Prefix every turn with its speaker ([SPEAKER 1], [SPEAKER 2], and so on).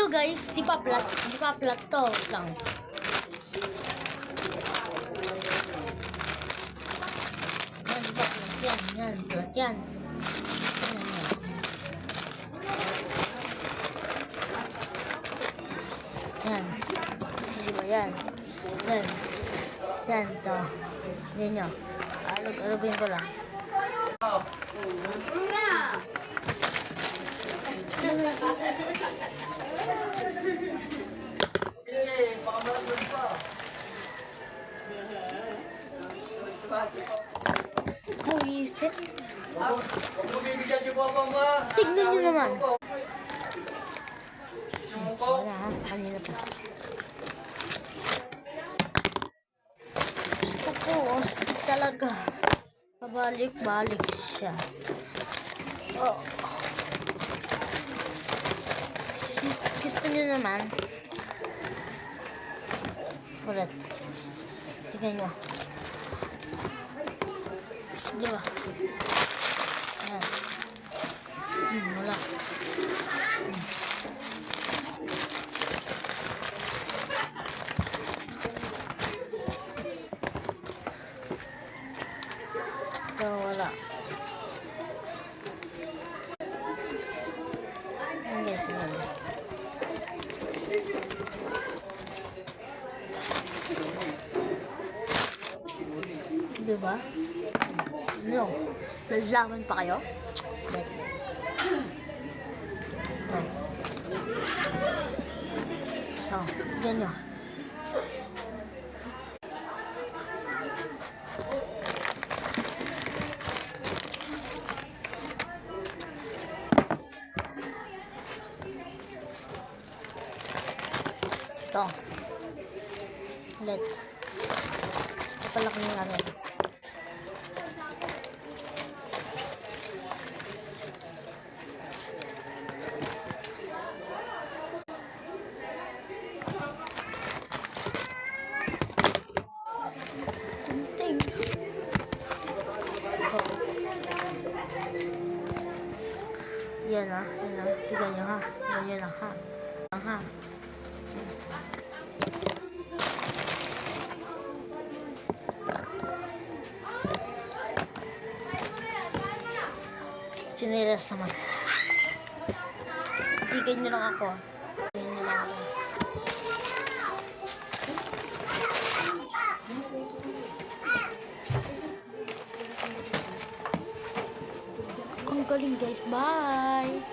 [SPEAKER 1] guys, di pa plat to. Wait lang. Yan, di pa plat yan. Yan, plat yan. Yan. Di ba yan? Yan. Yan, to. Yan nyo. Alugin ko lang. Buisit. Tignan nyo naman. Wala ha, kanina pa. Gusto ko, ostig talaga. Pabalik-balik siya. Oh. Gusto nyo naman. Ulit. Tignan nyo. Diba? Ayan. Wala. Wala. Ayan guys. Diba? No. Lalaman pa kayo? So, ganyan nyo. Ito. Ulit. Ito pala kami namin. Yan na, tignan nyo ha. Ganyan lang ha. Ha. Sinilas naman. Tignan nyo lang ako. Tignan nyo lang ako. Ang galing guys. Bye!